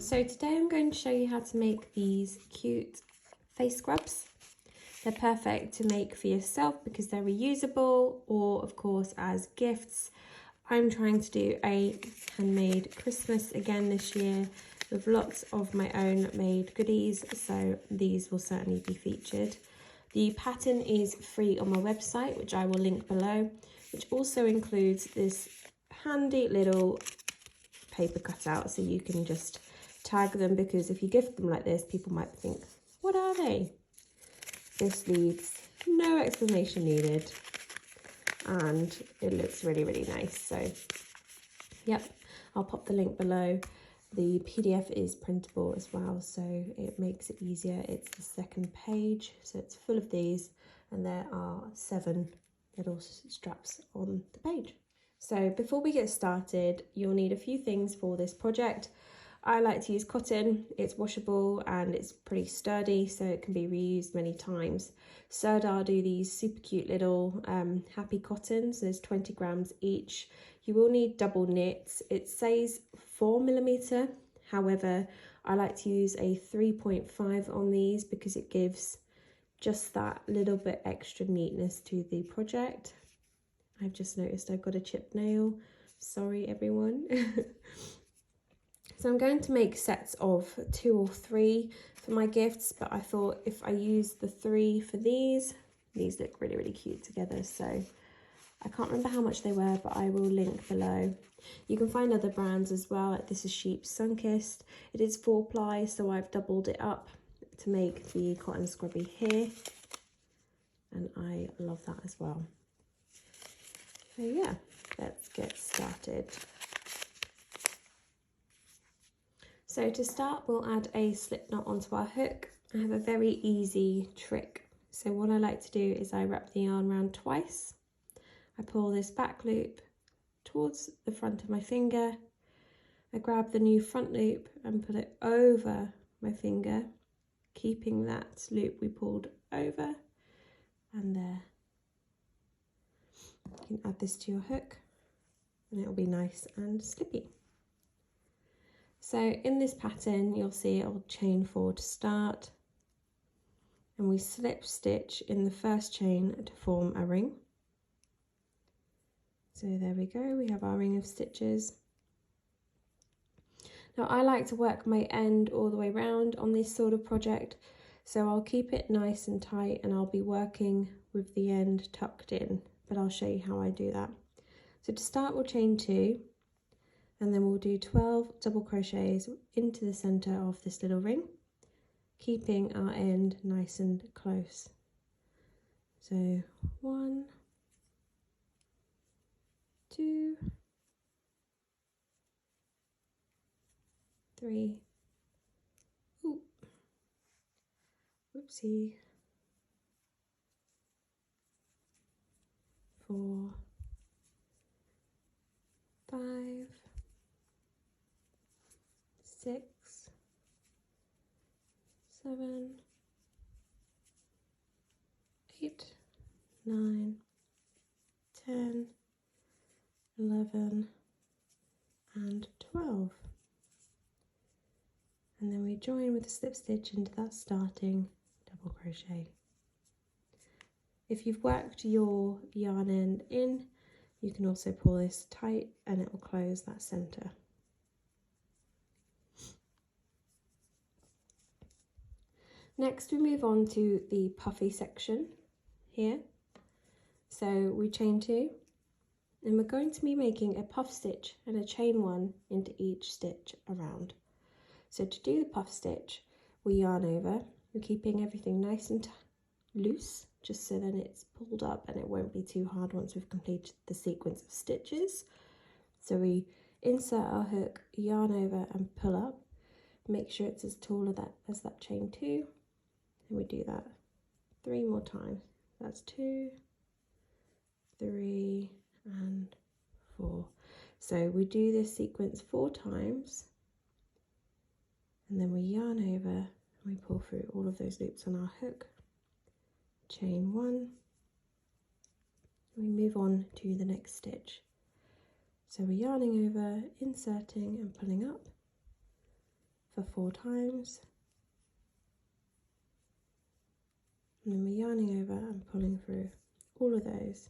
So today I'm going to show you how to make these cute face scrubs. They're perfect to make for yourself because they're reusable, or of course as gifts. I'm trying to do a handmade Christmas again this year with lots of my own made goodies, so these will certainly be featured. The pattern is free on my website, which I will link below, which also includes this handy little paper cutout, so you can just tag them, because if you gift them like this, people might think, what are they? This leaves no explanation needed, and it looks really nice. So yep, I'll pop the link below. The PDF is printable as well, so it makes it easier. It's the second page, so it's full of these, and there are 7 little straps on the page. So before we get started, you'll need a few things for this project. I like to use cotton. It's washable and it's pretty sturdy, so it can be reused many times. Sirdar do these super cute little happy cottons. There's 20 grams each. You will need double knits. It says 4mm. However, I like to use a 3.5 on these because it gives just that little bit extra neatness to the project. I've just noticed I've got a chipped nail. Sorry, everyone. So I'm going to make sets of 2 or 3 for my gifts, but I thought if I use the 3 for these look really cute together. So I can't remember how much they were, but I will link below. You can find other brands as well, like this is Schjeepes Sunkist. It is 4-ply, so I've doubled it up to make the cotton scrubby here, and I love that as well. So yeah, let's get started. So to start, we'll add a slip knot onto our hook. I have a very easy trick. So what I like to do is I wrap the yarn around twice. I pull this back loop towards the front of my finger. I grab the new front loop and put it over my finger, keeping that loop we pulled over, and there. You can add this to your hook and it'll be nice and slippy. So in this pattern, you'll see it'll chain 4 to start, and we slip stitch in the first chain to form a ring. So there we go, we have our ring of stitches. Now I like to work my end all the way around on this sort of project, so I'll keep it nice and tight, and I'll be working with the end tucked in, but I'll show you how I do that. So to start, we'll chain 2. And then we'll do 12 double crochets into the center of this little ring, keeping our end nice and close. So 1, 2, 3, ooh, whoopsie, 4, 5, 6, 7, 8, 9, 10, 11, and 12. And then we join with a slip stitch into that starting double crochet. If you've worked your yarn end in, you can also pull this tight and it will close that center. Next, we move on to the puffy section here. So we chain 2, and we're going to be making a puff stitch and a chain 1 into each stitch around. So to do the puff stitch, we yarn over. We're keeping everything nice and loose, just so then it's pulled up and it won't be too hard once we've completed the sequence of stitches. So we insert our hook, yarn over and pull up. Make sure it's as tall as that chain 2. And we do that 3 more times. That's 2, 3, and 4. So we do this sequence 4 times, and then we yarn over and we pull through all of those loops on our hook, chain 1, and we move on to the next stitch. So we're yarning over, inserting and pulling up for 4 times. And then we're yarning over and pulling through all of those,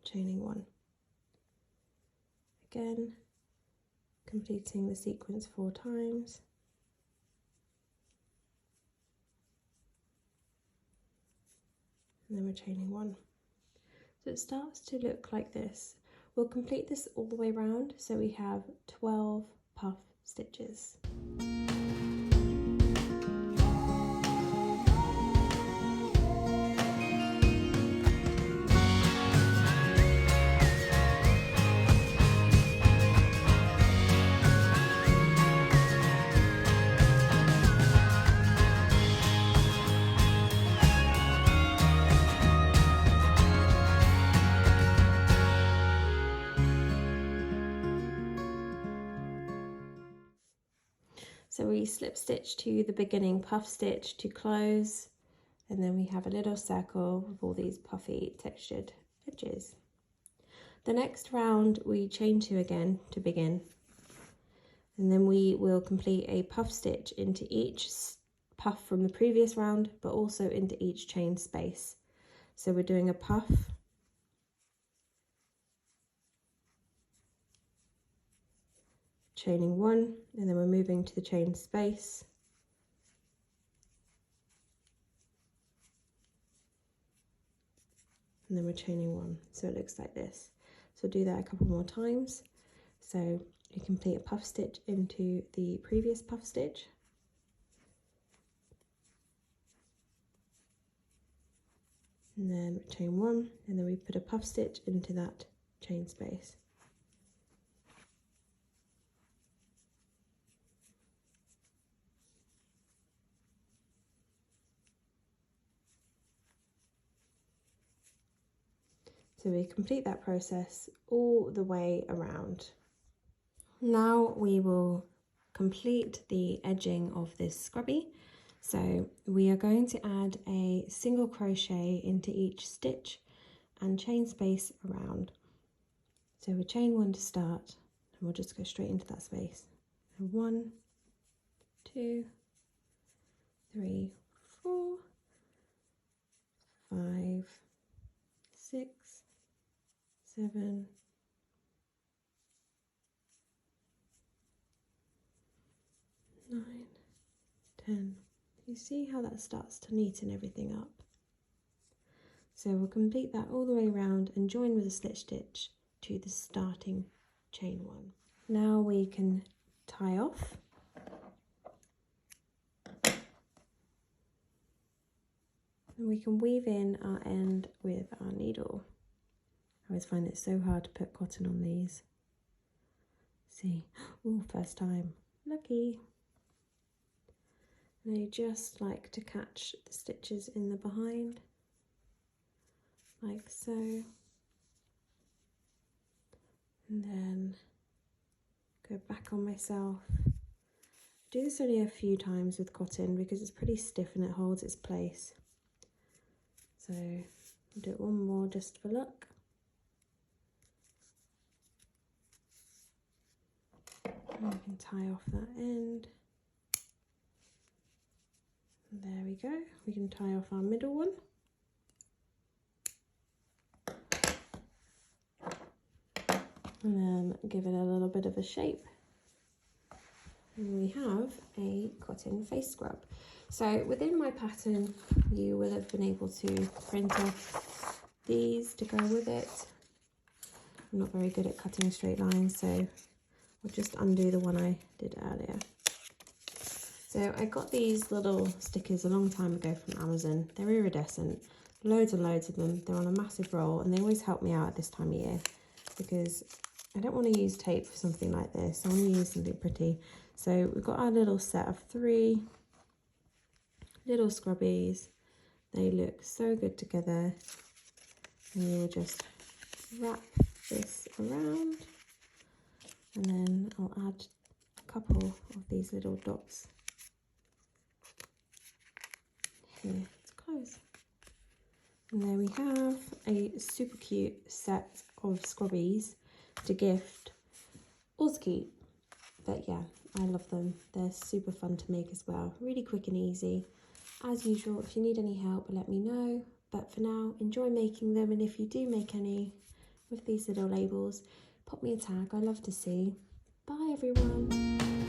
chaining 1. Again, completing the sequence 4 times. And then we're chaining 1. So it starts to look like this. We'll complete this all the way around, so we have 12 puff stitches. So we slip stitch to the beginning puff stitch to close, and then we have a little circle with all these puffy textured edges. The next round we chain 2 again to begin, and then we will complete a puff stitch into each puff from the previous round, but also into each chain space. So we're doing a puff, chaining 1, and then we're moving to the chain space, and then we're chaining 1. So it looks like this. So do that a couple more times. So you complete a puff stitch into the previous puff stitch, and then chain 1, and then we put a puff stitch into that chain space. So we complete that process all the way around. Now we will complete the edging of this scrubby. So we are going to add a single crochet into each stitch and chain space around. So we chain 1 to start, and we'll just go straight into that space. So 1, 2, 3, 4, 5, 6, 7, 9, 10. You see how that starts to neaten everything up? So we'll complete that all the way around and join with a slip stitch to the starting chain 1. Now we can tie off. And we can weave in our end with our needle. I always find it so hard to put cotton on these. See, oh, first time, lucky. And I just like to catch the stitches in the behind, like so. And then go back on myself. Do this only a few times with cotton because it's pretty stiff and it holds its place. So I'll do it one more just for luck. And we can tie off that end. And there we go. We can tie off our middle one. And then give it a little bit of a shape. And we have a cotton face scrub. So within my pattern, you will have been able to print off these to go with it. I'm not very good at cutting straight lines, so I'll just undo the one I did earlier. So I got these little stickers a long time ago from Amazon. They're iridescent, loads and loads of them. They're on a massive roll and they always help me out at this time of year because I don't want to use tape for something like this. I want to use something pretty. So we've got our little set of 3 little scrubbies. They look so good together. And we'll just wrap this around. And then I'll add a couple of these little dots here to close. And there we have a super cute set of scrubbies to gift or to keep. But yeah, I love them. They're super fun to make as well. Really quick and easy. As usual, if you need any help, let me know. But for now, enjoy making them. And if you do make any with these little labels, pop me a tag. I love to see. Bye everyone.